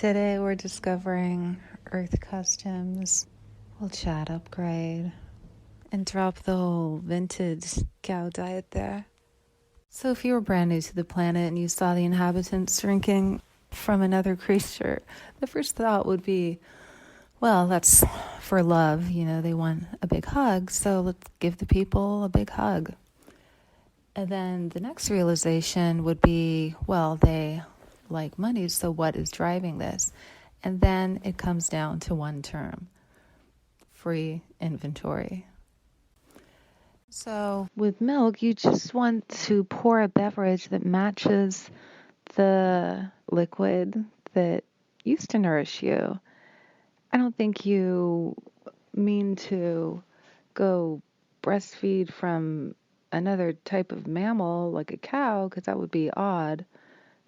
Today we're discovering Earth customs. We'll chat upgrade and drop the whole vintage cow diet there. So if you were brand new to the planet and you saw the inhabitants drinking from another creature, the first thought would be, well, that's for love. You know, they want a big hug, so let's give the people a big hug. And then the next realization would be, well, they like money, so what is driving this? And then it comes down to one term: free inventory. So with milk, you just want to pour a beverage that matches the liquid that used to nourish you. I don't think you mean to go breastfeed from another type of mammal like a cow, because that would be odd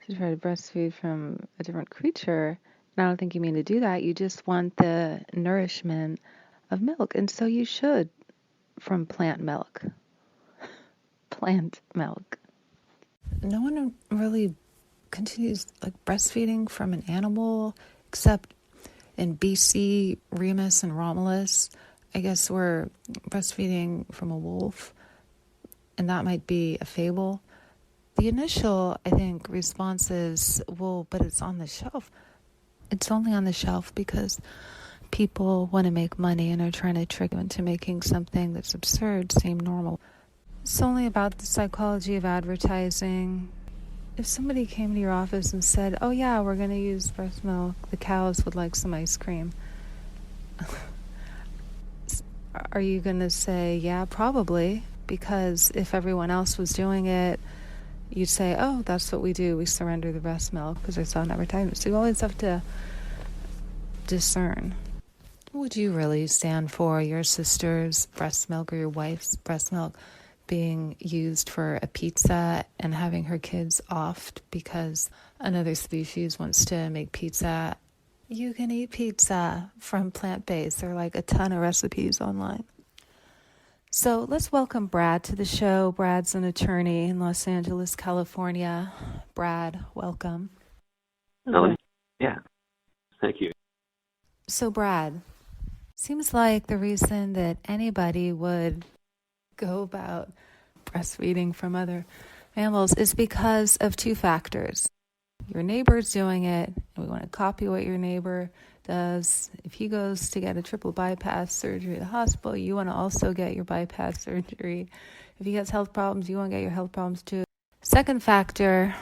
to try to breastfeed from a different creature. And I don't think you mean to do that. You just want the nourishment of milk. And so you should from plant milk. Plant milk. No one really continues like breastfeeding from an animal except in BC, Remus and Romulus. I guess we're breastfeeding from a wolf, and that might be a fable. The initial, I think, response is, well, but it's on the shelf. It's only on the shelf because people want to make money and are trying to trick them into making something that's absurd seem normal. It's only about the psychology of advertising. If somebody came to your office and said, oh yeah, we're going to use breast milk, the cows would like some ice cream, are you going to say, yeah, probably? Because if everyone else was doing it, you'd say, oh, that's what we do. We surrender the breast milk because I saw an advertisement. So you always have to discern. Would you really stand for your sister's breast milk or your wife's breast milk being used for a pizza and having her kids offed because another species wants to make pizza? You can eat pizza from plant-based. There are like a ton of recipes online. So let's welcome Brad to the show. Brad's an attorney in Los Angeles, California. Brad, welcome. Melanie? Yeah, thank you. So Brad, seems like the reason that anybody would go about breastfeeding from other mammals is because of two factors. Your neighbor's doing it, and we want to copy what your neighbor does. If he goes to get a triple bypass surgery at the hospital, you want to also get your bypass surgery. If he has health problems, you want to get your health problems too. Second factor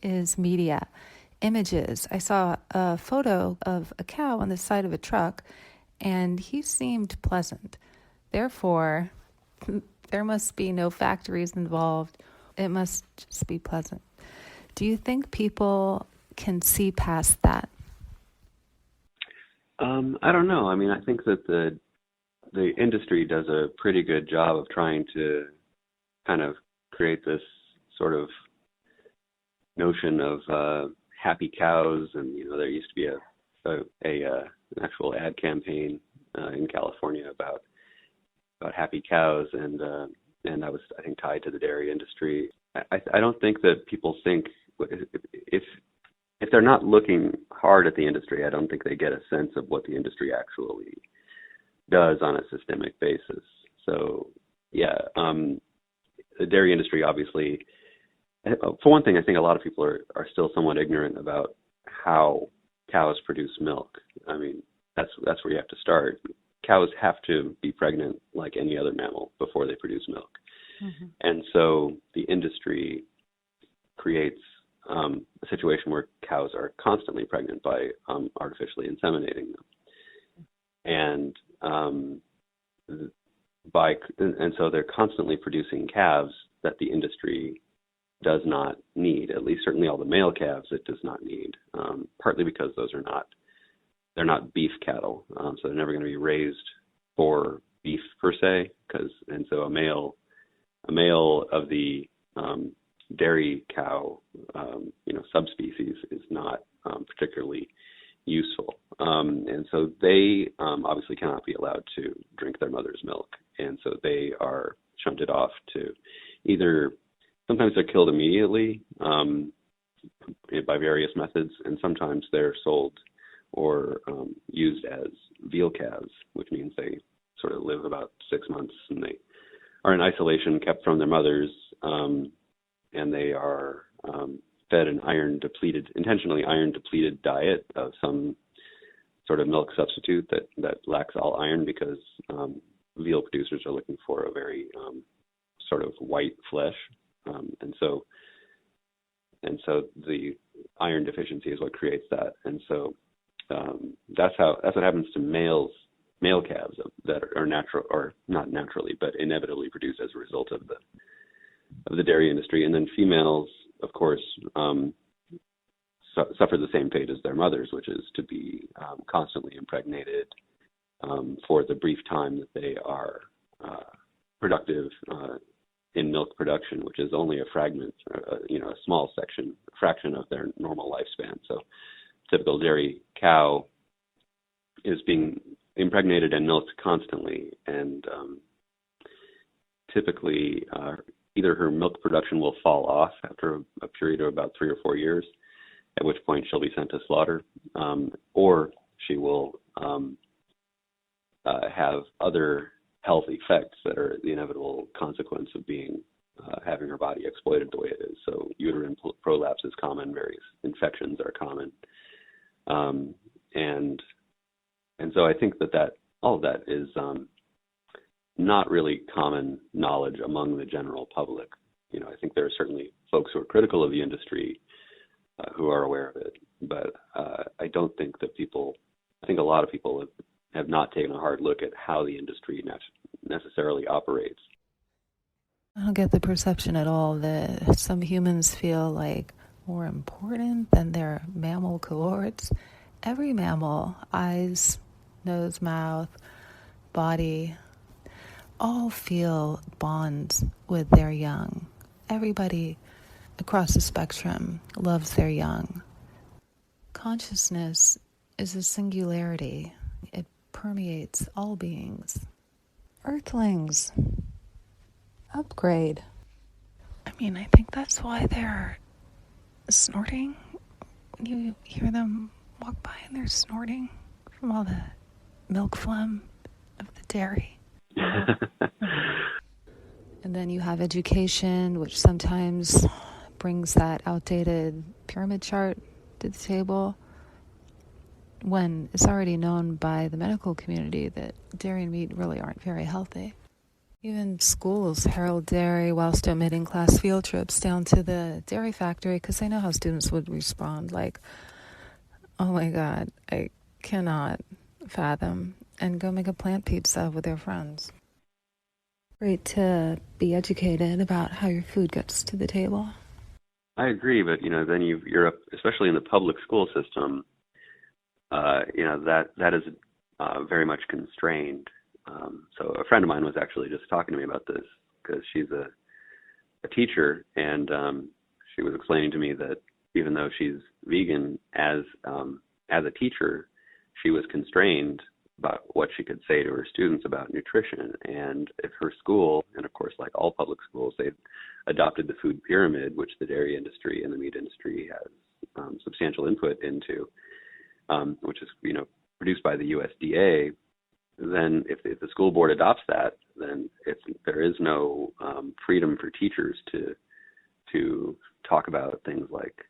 is media, images. I saw a photo of a cow on the side of a truck, and he seemed pleasant. Therefore, there must be no factories involved. It must just be pleasant. Do you think people can see past that? I don't know. I mean, I think that the industry does a pretty good job of trying to kind of create this sort of notion of happy cows, and there used to be an actual ad campaign in California about happy cows, and that was, I think, tied to the dairy industry. I don't think that people think, if they're not looking hard at the industry, I don't think they get a sense of what the industry actually does on a systemic basis. So, yeah, the dairy industry, obviously, for one thing, I think a lot of people are still somewhat ignorant about how cows produce milk. I mean, that's where you have to start. Cows have to be pregnant like any other mammal before they produce milk. Mm-hmm. And so the industry creates a situation where cows are constantly pregnant by artificially inseminating them. And so they're constantly producing calves that the industry does not need, at least certainly all the male calves it does not need, partly because they're not beef cattle, so they're never going to be raised for beef per se, and so a male of the dairy cow, subspecies is not particularly useful, and so they obviously cannot be allowed to drink their mother's milk, and so they are shunted off to either, sometimes they're killed immediately by various methods, and sometimes they're sold or used as veal calves, which means they sort of live about 6 months and they are in isolation, kept from their mothers, and they are fed an intentionally iron depleted diet of some sort of milk substitute that lacks all iron, because veal producers are looking for a very sort of white flesh, and so the iron deficiency is what creates that, and so that's what happens to male calves that are natural, or not naturally, but inevitably produced as a result of the dairy industry. And then females, of course, suffer the same fate as their mothers, which is to be constantly impregnated for the brief time that they are productive in milk production, which is only a fragment, a small fraction of their normal lifespan. So, typical dairy cow is being impregnated and milked constantly, and typically either her milk production will fall off after a period of about 3 or 4 years, at which point she'll be sent to slaughter, or she will have other health effects that are the inevitable consequence of having her body exploited the way it is. So uterine prolapse is common, various infections are common, and so I think that all of that is not really common knowledge among the general public. I think there are certainly folks who are critical of the industry who are aware of it, but I don't think that I think a lot of people have not taken a hard look at how the industry necessarily operates. I don't get the perception at all that some humans feel like more important than their mammal cohorts. Every mammal, eyes, nose, mouth, body, all feel bonds with their young. Everybody across the spectrum loves their young. Consciousness is a singularity. It permeates all beings. Earthlings, upgrade. I think that's why they're snorting. You hear them walk by and they're snorting from all the milk phlegm of the dairy. And then you have education, which sometimes brings that outdated pyramid chart to the table, when it's already known by the medical community that dairy and meat really aren't very healthy. Even schools herald dairy whilst omitting class field trips down to the dairy factory, because they know how students would respond, like, oh my God, I cannot fathom, and go make a plant pizza with their friends. Great to be educated about how your food gets to the table. I agree, but then you're up, especially in the public school system. That is very much constrained. So a friend of mine was actually just talking to me about this, because she's a teacher, and she was explaining to me that even though she's vegan, as a teacher, she was constrained about what she could say to her students about nutrition. And if her school, and of course, like all public schools, they've adopted the food pyramid, which the dairy industry and the meat industry has substantial input into, which is produced by the USDA. Then if the school board adopts that, then there is no freedom for teachers to talk about things like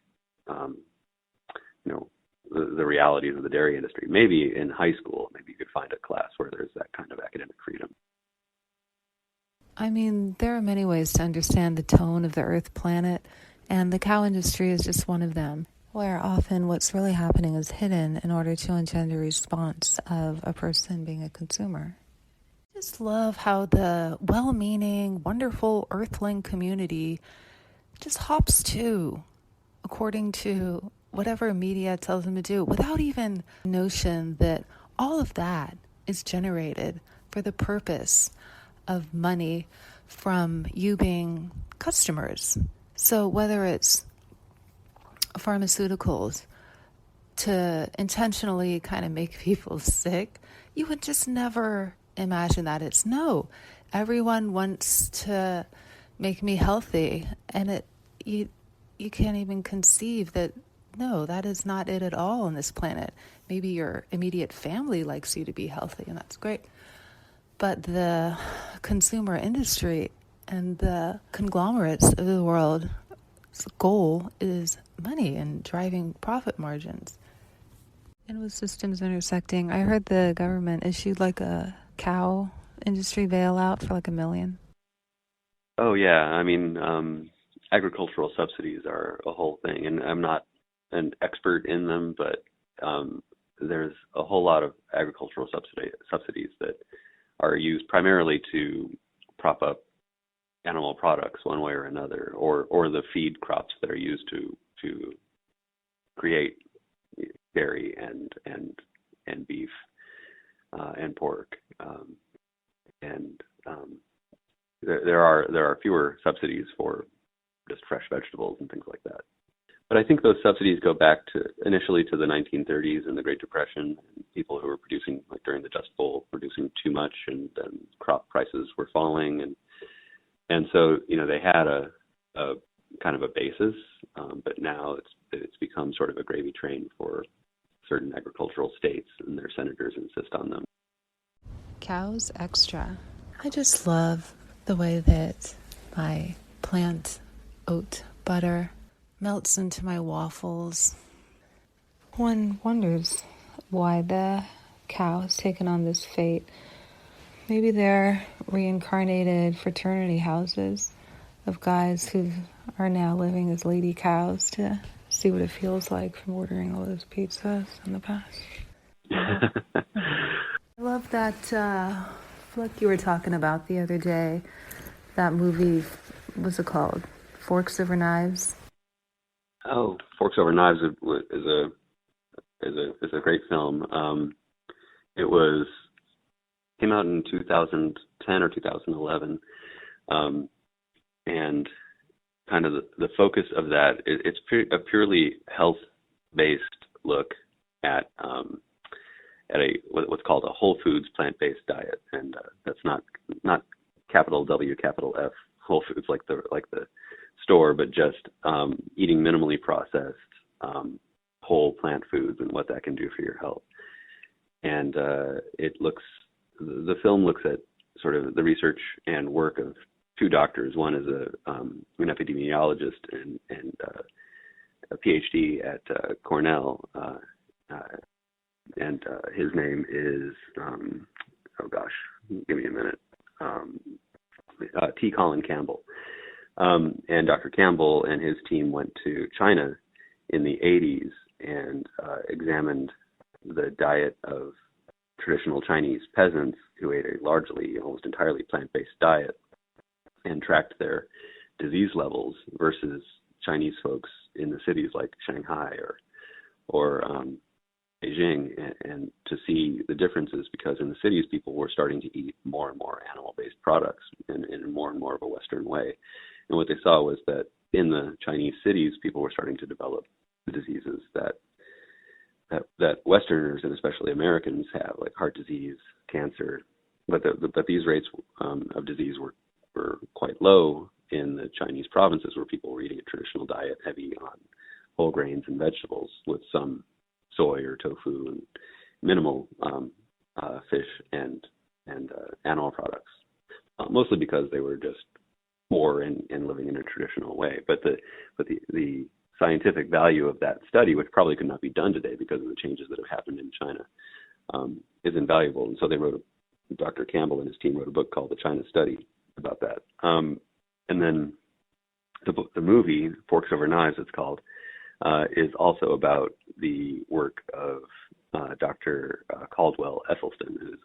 the realities of the dairy industry. Maybe in high school, maybe you could find a class where there's that kind of academic freedom. There are many ways to understand the tone of the Earth planet, and the cow industry is just one of them, where often what's really happening is hidden in order to engender a response of a person being a consumer. I just love how the well-meaning, wonderful Earthling community just hops to, according to whatever media tells them to do, without even notion that all of that is generated for the purpose of money from you being customers. So whether it's pharmaceuticals to intentionally kind of make people sick, you would just never imagine that. It's no, everyone wants to make me healthy, and you can't even conceive that, no, that is not it at all on this planet. Maybe your immediate family likes you to be healthy, and that's great. But the consumer industry and the conglomerates of the world's goal is money and driving profit margins. And with systems intersecting, I heard the government issued like a cow industry bailout for like $1 million. Oh yeah, I mean, agricultural subsidies are a whole thing, and I'm not an expert in them, but there's a whole lot of agricultural subsidies that are used primarily to prop up animal products one way or another, or the feed crops that are used to create dairy and beef and pork, and there are fewer subsidies for just fresh vegetables and things like that. But I think those subsidies go back initially to the 1930s and the Great Depression. People who were producing, like during the Dust Bowl, producing too much, and then crop prices were falling, and so they had a kind of a basis, but now it's become sort of a gravy train for certain agricultural states, and their senators insist on them. Cows extra. I just love the way that my plant oat butter melts into my waffles. One wonders why the cow has taken on this fate. Maybe they're reincarnated fraternity houses of guys who are now living as lady cows to see what it feels like from ordering all those pizzas in the past. I love that flick you were talking about the other day. That movie, what's it called? Forks Over Knives? Oh, Forks Over Knives is a great film. It came out in 2010 or 2011, and kind of the focus of that, it's a purely health-based look at what's called a whole foods plant-based diet, and that's not capital W capital F Whole Foods like the store, but just eating minimally processed whole plant foods and what that can do for your health. And the film looks at sort of the research and work of two doctors. One is an epidemiologist and a PhD at Cornell, and his name is give me a minute. T. Colin Campbell. And Dr. Campbell and his team went to China in the 80s and examined the diet of traditional Chinese peasants who ate a largely, almost entirely plant-based diet, and tracked their disease levels versus Chinese folks in the cities like Shanghai or Beijing, and to see the differences, because in the cities people were starting to eat more and more animal-based products in more and more of a Western way. And what they saw was that in the Chinese cities, people were starting to develop the diseases that Westerners and especially Americans have, like heart disease, cancer, but these rates of disease were quite low in the Chinese provinces where people were eating a traditional diet heavy on whole grains and vegetables with some soy or tofu and minimal fish and animal products, mostly because they were just poor and living in a traditional way. But the scientific value of that study, which probably could not be done today because of the changes that have happened in China, is invaluable. And so Dr. Campbell and his team wrote a book called The China Study about that. And then the movie, Forks Over Knives, it's called, is also about the work of Dr. Caldwell Esselstyn, who's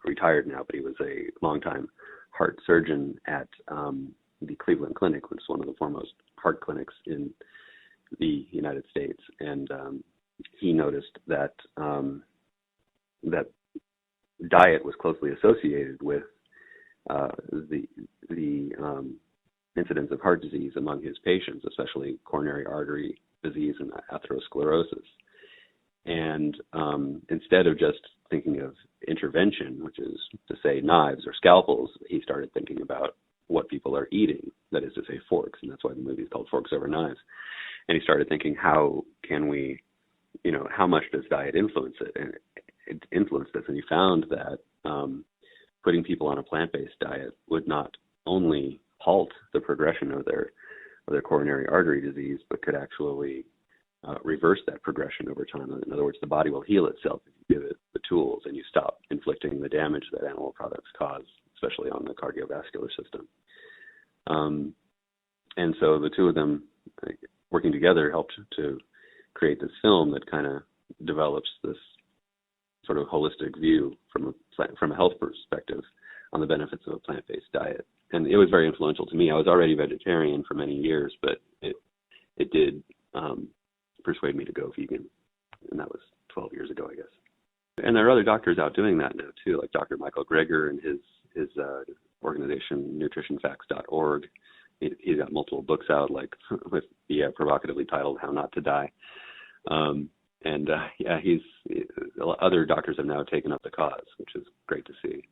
retired now, but he was a longtime heart surgeon at the Cleveland Clinic, which is one of the foremost heart clinics in the United States. And he noticed that that diet was closely associated with the incidence of heart disease among his patients, especially coronary artery disease and atherosclerosis. And instead of just thinking of intervention, which is to say knives or scalpels, he started thinking about what people are eating, that is to say forks, and that's why the movie is called Forks Over Knives. And he started thinking, how can we, how much does diet influence it? And it influenced this, and he found that putting people on a plant-based diet would not only halt the progression of their coronary artery disease, but could actually reverse that progression over time. In other words, the body will heal itself if you give it the tools and you stop inflicting the damage that animal products cause, especially on the cardiovascular system. And so the two of them working together helped to create this film that kind of develops this sort of holistic view from a health perspective on the benefits of a plant-based diet. And it was very influential to me. I was already vegetarian for many years, but it did persuade me to go vegan, and that was 12 years ago, I guess. And there are other doctors out doing that now too, like Dr. Michael Greger and his organization nutritionfacts.org. He's got multiple books out, like with the provocatively titled "How Not to Die." Other doctors have now taken up the cause, which is great to see.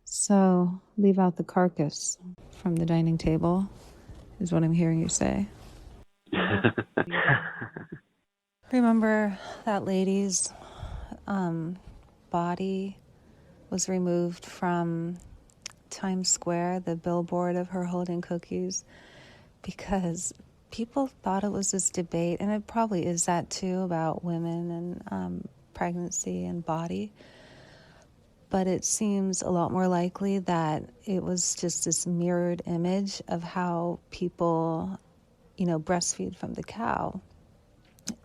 So leave out the carcass from the dining table, is what I'm hearing you say. Remember that lady's body was removed from Times Square, the billboard of her holding cookies, because people thought it was this debate, and it probably is that too, about women and pregnancy and body. But it seems a lot more likely that it was just this mirrored image of how people, breastfeed from the cow.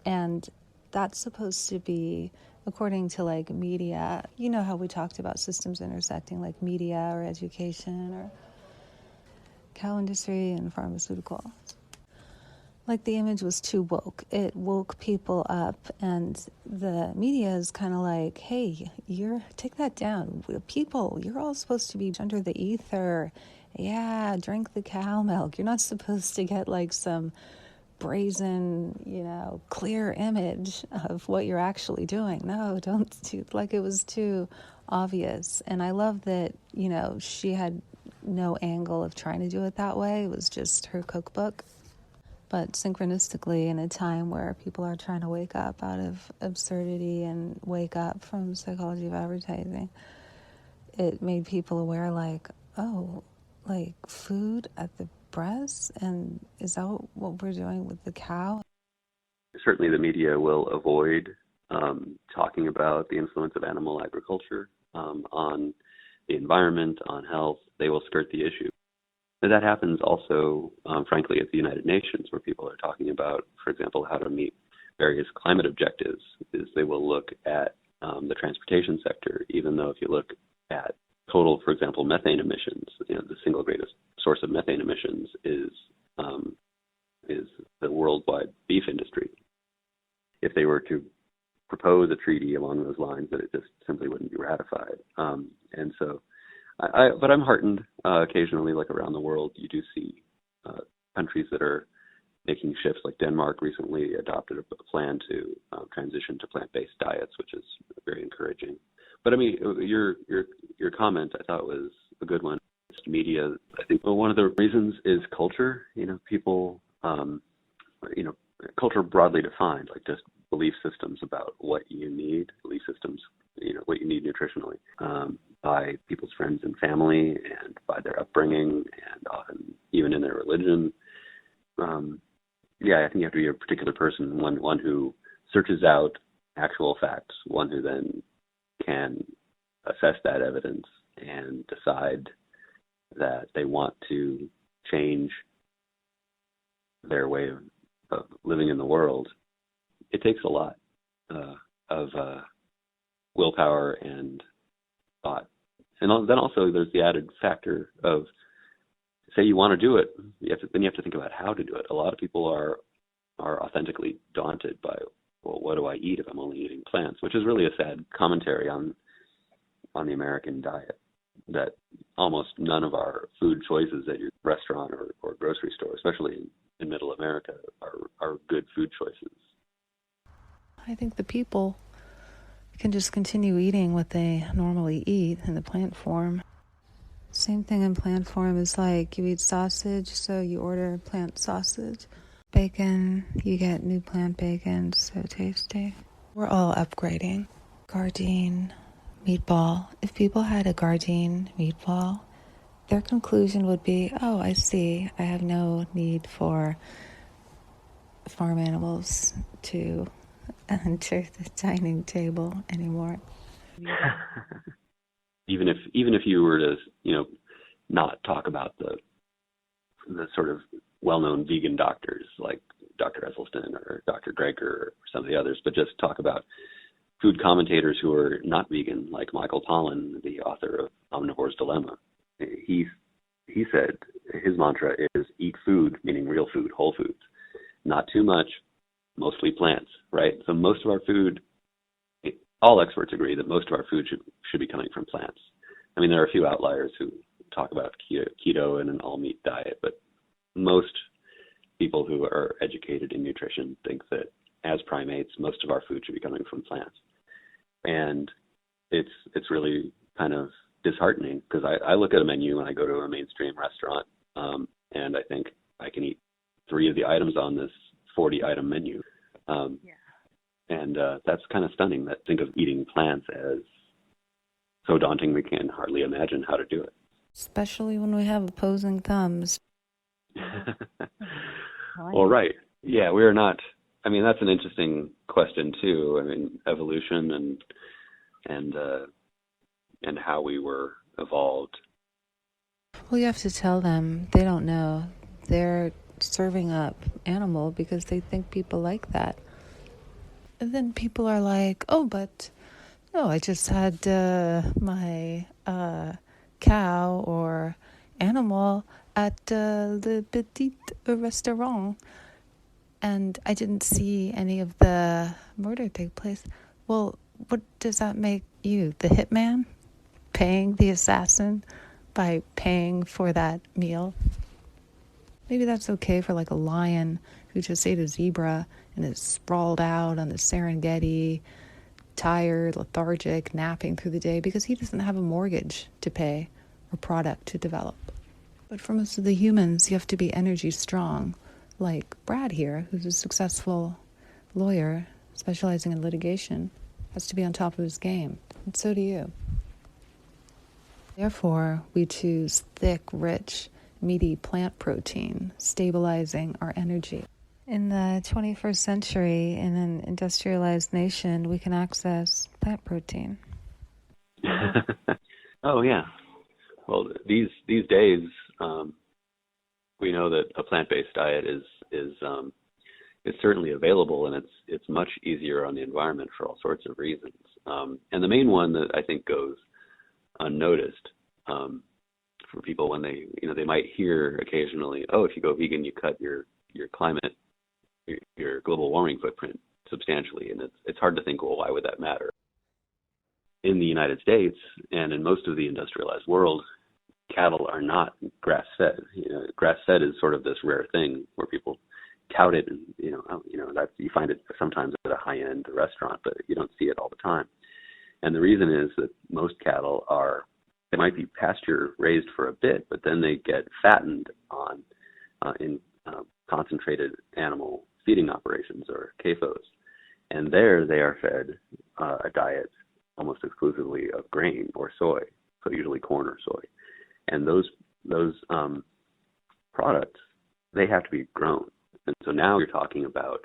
And that's supposed to be, according to like media, how we talked about systems intersecting, like media or education or cow industry and pharmaceutical. Like the image was too woke. It woke people up, and the media is kind of like, hey, take that down. People, you're all supposed to be under the ether. Yeah, drink the cow milk. You're not supposed to get like some brazen, clear image of what you're actually doing. No, don't do, like it was too obvious. And I love that, she had no angle of trying to do it that way. It was just her cookbook. But synchronistically, in a time where people are trying to wake up out of absurdity and wake up from psychology of advertising, it made people aware, like, oh, like food at the breast, and is that what we're doing with the cow? Certainly the media will avoid talking about the influence of animal agriculture on the environment, on health. They will skirt the issue. And that happens also, frankly, at the United Nations, where people are talking about, for example, how to meet various climate objectives. Is they will look at the transportation sector, even though if you look at total, for example, methane emissions, the single greatest source of methane emissions is the worldwide beef industry. If they were to propose a treaty along those lines, that it just simply wouldn't be ratified. And so, but I'm heartened occasionally, like around the world, you do see countries that are making shifts. Like Denmark recently adopted a plan to transition to plant-based diets, which is very encouraging. But I mean, your comment I thought was a good one. Media, I think one of the reasons is culture. People, culture broadly defined, like just belief systems about what you need, belief systems, what you need nutritionally, by people's friends and family and by their upbringing and often even in their religion. I think you have to be a particular person, one who searches out actual facts, one who then can assess that evidence and decide that they want to change their way of living in the world. It takes a lot of willpower and thought. And then also there's the added factor of, say you want to do it, then you have to think about how to do it. A lot of people are authentically daunted by, well, what do I eat if I'm only eating plants? Which is really a sad commentary on the American diet, that almost none of our food choices at your restaurant or grocery store, especially in middle America, are good food choices. I think the people can just continue eating what they normally eat in the plant form. Same thing in plant form is like you eat sausage, so you order plant sausage. Bacon, you get new plant bacon, so tasty. We're all upgrading. Gardein meatball. If people had a Gardein meatball, their conclusion would be, oh, I see. I have no need for farm animals to enter the dining table anymore. Even if you were to, not talk about the sort of well-known vegan doctors like Dr. Esselstyn or Dr. Greger or some of the others, but just talk about food commentators who are not vegan, like Michael Pollan, the author of Omnivore's Dilemma. He said his mantra is eat food, meaning real food, whole foods, not too much, mostly plants, right? So most of our food, all experts agree that most of our food should be coming from plants. I mean, there are a few outliers who talk about keto and an all-meat diet, but most people who are educated in nutrition think that as primates, most of our food should be coming from plants. And it's really kind of disheartening because I look at a menu when I go to a mainstream restaurant, and I think I can eat 3 of the items on this 40-item menu. And that's kind of stunning. That think of eating plants as so daunting we can hardly imagine how to do it. Especially when we have opposing thumbs. Well, right. Yeah, we're not. I mean, that's an interesting question too. I mean, evolution and how we were evolved. Well, you have to tell them. They don't know. They're serving up animal because they think people like that. And then people are like, oh, but no, I just had my cow or animal at the petit restaurant, and I didn't see any of the murder take place. Well, what does that make you, the hitman, paying the assassin by paying for that meal? Maybe that's okay for like a lion who just ate a zebra and is sprawled out on the Serengeti, tired, lethargic, napping through the day because he doesn't have a mortgage to pay or product to develop. But for most of the humans, you have to be energy strong, like Brad here, who's a successful lawyer specializing in litigation, has to be on top of his game, and so do you. Therefore, we choose thick, rich, meaty plant protein, stabilizing our energy. In the 21st century, in an industrialized nation, we can access plant protein. Oh, yeah. Well, these days, we know that a plant-based diet is certainly available, and it's much easier on the environment for all sorts of reasons. And the main one that I think goes unnoticed for people when they might hear occasionally, oh, if you go vegan, you cut your climate, your global warming footprint substantially, and it's hard to think, well, why would that matter? In the United States and in most of the industrialized world, cattle are not grass-fed. Grass-fed is sort of this rare thing where people tout it, and that you find it sometimes at a high-end restaurant, but you don't see it all the time. And the reason is that most cattle they might be pasture raised for a bit, but then they get fattened in concentrated animal feeding operations, or CAFOs, and there they are fed a diet almost exclusively of grain or soy, so usually corn or soy. And those products, they have to be grown. And so now you're talking about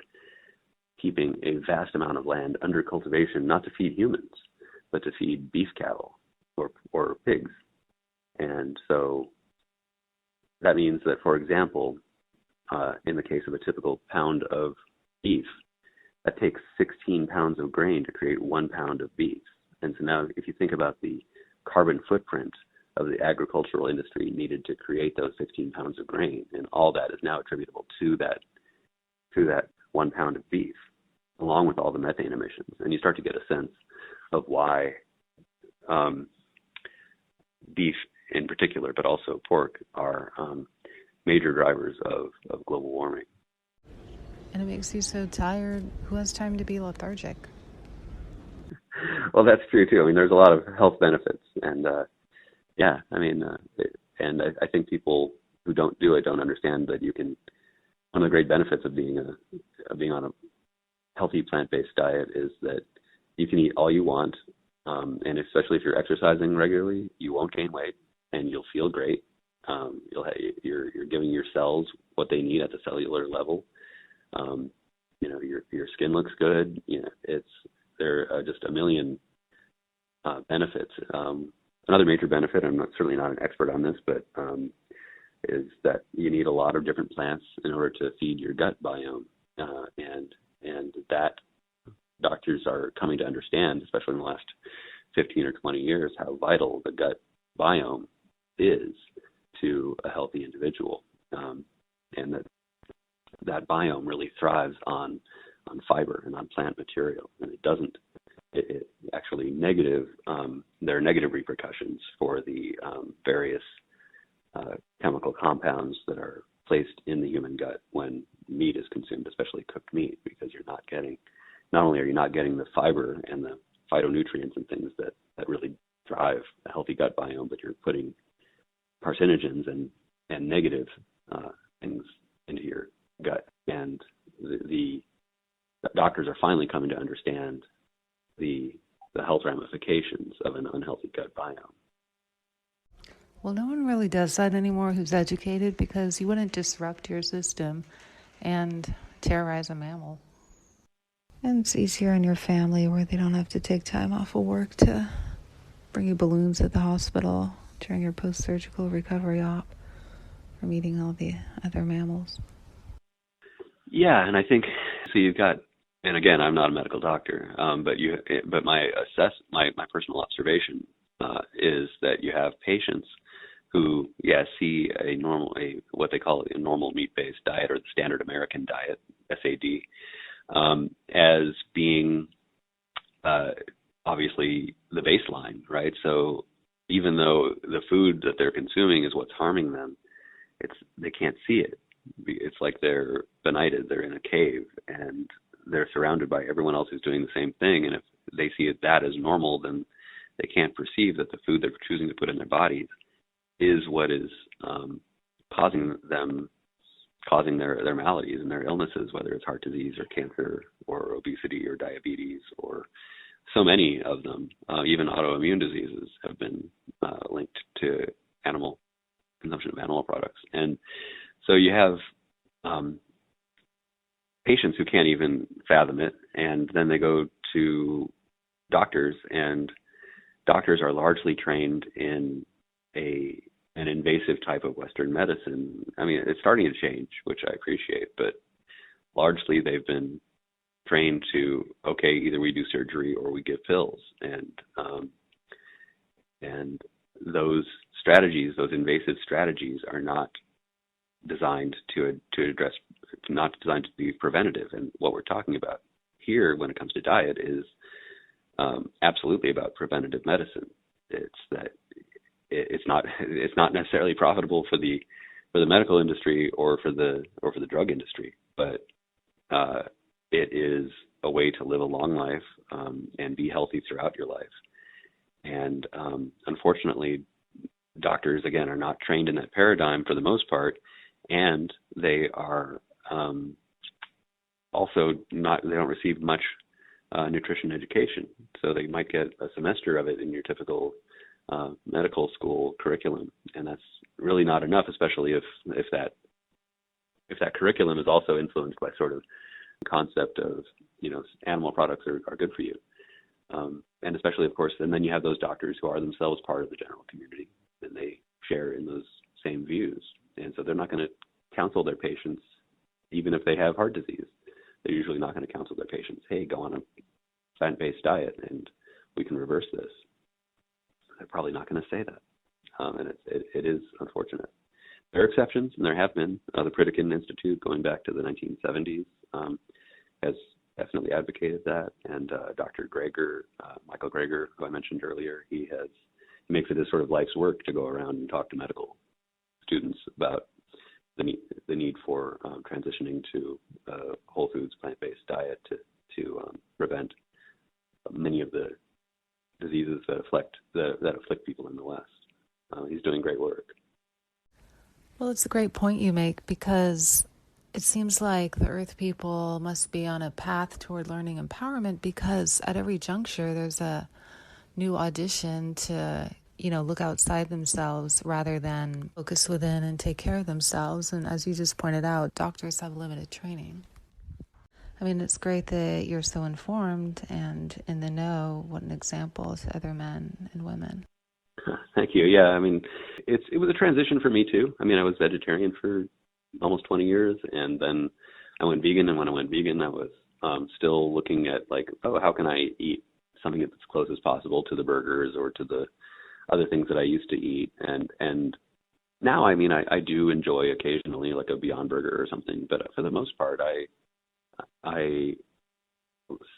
keeping a vast amount of land under cultivation, not to feed humans, but to feed beef cattle or pigs. And so that means that, for example, in the case of a typical pound of beef, that takes 16 pounds of grain to create 1 pound of beef. And so now if you think about the carbon footprint of the agricultural industry needed to create those 16 pounds of grain, and all that is now attributable to that 1 pound of beef, along with all the methane emissions. And you start to get a sense of why beef in particular, but also pork, are major drivers of global warming. And it makes you so tired. Who has time to be lethargic? Well, that's true too. I mean, there's a lot of health benefits, and Yeah, I mean, and I think people who don't do it don't understand that you can. One of the great benefits of being on a healthy plant-based diet is that you can eat all you want, and especially if you're exercising regularly, you won't gain weight and you'll feel great. You're giving your cells what they need at the cellular level. Your skin looks good. There are just a million benefits. Another major benefit, I'm certainly not an expert on this, but is that you need a lot of different plants in order to feed your gut biome, and that doctors are coming to understand, especially in the last 15 or 20 years, how vital the gut biome is to a healthy individual, and that biome really thrives on fiber and on plant material, and it actually there are negative repercussions for the various chemical compounds that are placed in the human gut when meat is consumed, especially cooked meat, because not only are you not getting the fiber and the phytonutrients and things that really drive a healthy gut biome, but you're putting carcinogens and negative things into your gut. And the doctors are finally coming to understand the health ramifications of an unhealthy gut biome. Well, no one really does that anymore who's educated, because you wouldn't disrupt your system and terrorize a mammal. And it's easier on your family, where they don't have to take time off of work to bring you balloons at the hospital during your post-surgical recovery op from eating all the other mammals. Yeah, and I think so. You've got, and again, I'm not a medical doctor, but my personal observation is that you have patients who, see what they call a normal meat-based diet, or the standard American diet, SAD, as being obviously the baseline, right? So even though the food that they're consuming is what's harming them, they can't see it. It's like they're benighted. They're in a cave, and they're surrounded by everyone else who's doing the same thing. And if they see that as normal, then they can't perceive that the food they're choosing to put in their bodies is what is causing their maladies and their illnesses, whether it's heart disease or cancer or obesity or diabetes, or so many of them. Even autoimmune diseases have been linked to consumption of animal products. And so you have patients who can't even fathom it, and then they go to doctors, and doctors are largely trained in an invasive type of Western medicine. I mean, it's starting to change, which I appreciate, but largely they've been trained to, okay, either we do surgery or we give pills, and those strategies, those invasive strategies, are not designed to address, not designed to be preventative. And what we're talking about here when it comes to diet is absolutely about preventative medicine. It's not necessarily profitable for the medical industry or for the drug industry, but it is a way to live a long life and be healthy throughout your life. And unfortunately, doctors, again, are not trained in that paradigm for the most part, and they are also they don't receive much nutrition education. So they might get a semester of it in your typical medical school curriculum, and that's really not enough, especially if that curriculum is also influenced by sort of the concept of, animal products are good for you. And especially, of course, and then you have those doctors who are themselves part of the general community, and they share in those same views. And so they're not going to counsel their patients, even if they have heart disease. They're usually not going to counsel their patients, hey, go on a plant-based diet and we can reverse this. They're probably not going to say that. And it is unfortunate. There are exceptions, and there have been. The Pritikin Institute, going back to the 1970s, has definitely advocated that. And Dr. Greger, Michael Greger, who I mentioned earlier, he makes it his sort of life's work to go around and talk to medical students about the need for transitioning to a whole foods, plant-based diet to prevent many of the diseases that afflict people in the West. he's doing great work. Well, it's a great point you make, because it seems like the Earth people must be on a path toward learning empowerment, because at every juncture there's a new audition to, look outside themselves rather than focus within and take care of themselves. And as you just pointed out, doctors have limited training. I mean, it's great that you're so informed and in the know. What an example to other men and women. Thank you. Yeah, I mean, it was a transition for me too. I mean, I was vegetarian for almost 20 years, and then I went vegan. And when I went vegan, I was still looking at how can I eat something that's as close as possible to the burgers or to the other things that I used to eat. And now, I mean, I do enjoy occasionally like a Beyond Burger or something, but for the most part, I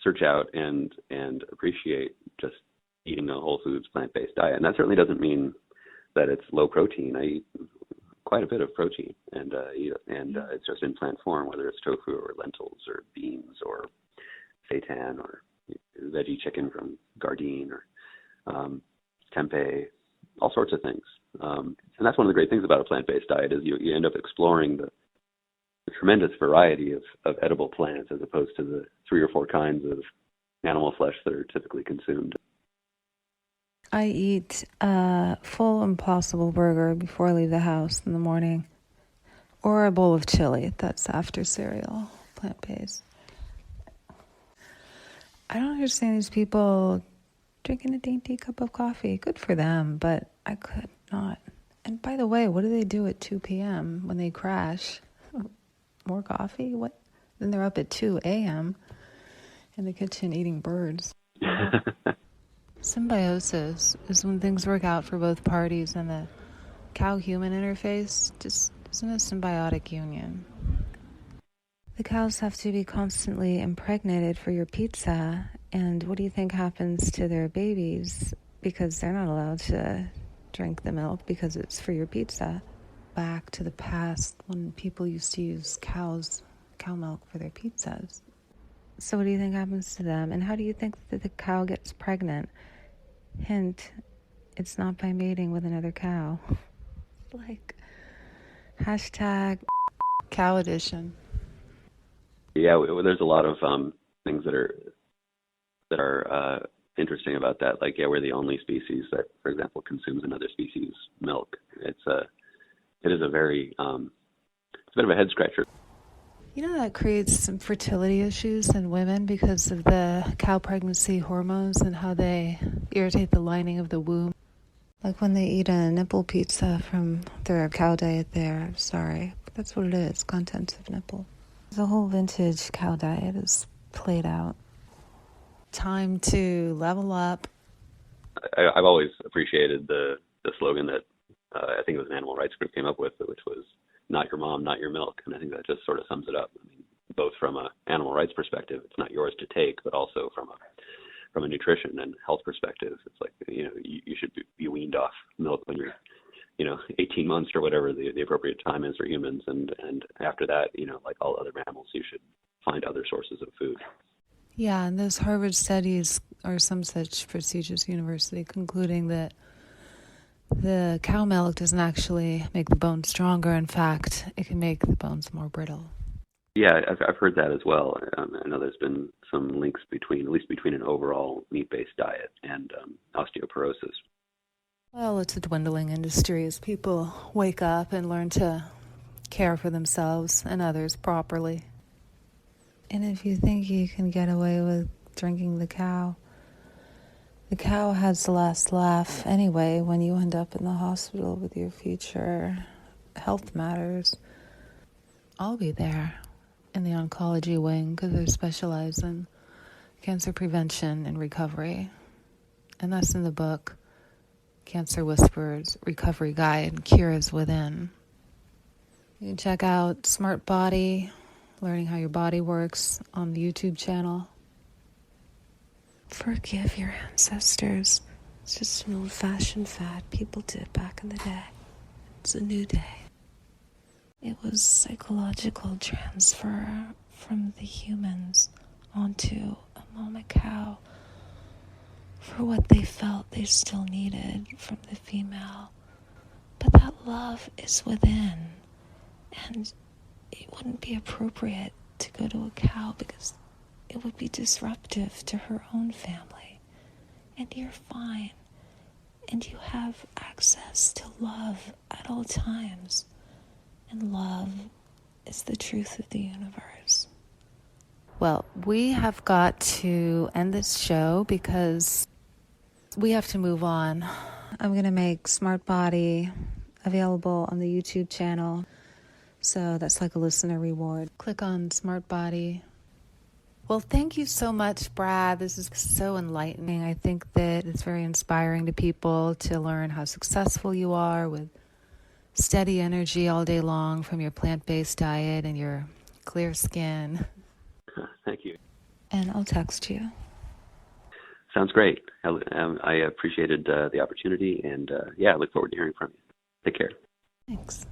search out and appreciate just eating a whole foods plant-based diet. And that certainly doesn't mean that it's low protein. I eat quite a bit of protein, and it's just in plant form, whether it's tofu or lentils or beans or seitan or veggie chicken from Gardein or tempeh, all sorts of things. And that's one of the great things about a plant-based diet is you end up exploring the tremendous variety of edible plants as opposed to the 3 or 4 kinds of animal flesh that are typically consumed. I eat a full Impossible Burger before I leave the house in the morning, or a bowl of chili. That's after cereal, plant-based. I don't understand these people drinking a dainty cup of coffee. Good for them, but I could not. And by the way, what do they do at 2 p.m. when they crash? More coffee? What? Then they're up at 2 a.m. in the kitchen eating birds. Symbiosis is when things work out for both parties, and the cow-human interface just isn't a symbiotic union. The cows have to be constantly impregnated for your pizza, and what do you think happens to their babies? Because they're not allowed to drink the milk because it's for your pizza. Back to the past when people used to use cow milk for their pizzas. So what do you think happens to them? And how do you think that the cow gets pregnant? Hint, it's not by mating with another cow. Hashtag cow edition. Yeah, there's a lot of things that are interesting about that. We're the only species that, for example, consumes another species' milk. It is a very it's a bit of a head scratcher. That creates some fertility issues in women because of the cow pregnancy hormones and how they irritate the lining of the womb. Like when they eat a nipple pizza from their cow diet there. I'm sorry, but that's what it is, contents of nipple. The whole vintage cow diet is played out. Time to level up. I've always appreciated the slogan that I think it was an animal rights group came up with, which was "Not your mom, not your milk," and I think that just sort of sums it up. I mean, both from an animal rights perspective, it's not yours to take, but also from a nutrition and health perspective, it's like you should be weaned off milk when you're 18 months or whatever the appropriate time is for humans, and after that, like all other mammals, you should find other sources of food. Yeah, and those Harvard studies or some such prestigious university concluding that the cow milk doesn't actually make the bones stronger. In fact, it can make the bones more brittle. Yeah, I've heard that as well. I know there's been some links between an overall meat-based diet and osteoporosis. Well, it's a dwindling industry as people wake up and learn to care for themselves and others properly. And if you think you can get away with drinking the cow has the last laugh anyway when you end up in the hospital with your future health matters. I'll be there in the oncology wing because they specialize in cancer prevention and recovery. And that's in the book, Cancer Whisperers, Recovery Guide, Cures Within. You can check out Smart Body, Learning How Your Body Works on the YouTube channel. Forgive your ancestors. It's just an old-fashioned fad people did back in the day. It's a new day. It was psychological transfer from the humans onto a mama cow for what they felt they still needed from the female love is within. And it wouldn't be appropriate to go to a cow because it would be disruptive to her own family. And you're fine. And you have access to love at all times. And love is the truth of the universe. Well, we have got to end this show because we have to move on. I'm going to make Smart Body available on the YouTube channel. So that's like a listener reward. Click on Smart Body. Well, thank you so much, Brad. This is so enlightening. I think that it's very inspiring to people to learn how successful you are with steady energy all day long from your plant-based diet and your clear skin. Thank you. And I'll text you. Sounds great. I appreciated the opportunity, and I look forward to hearing from you. Take care. Thanks.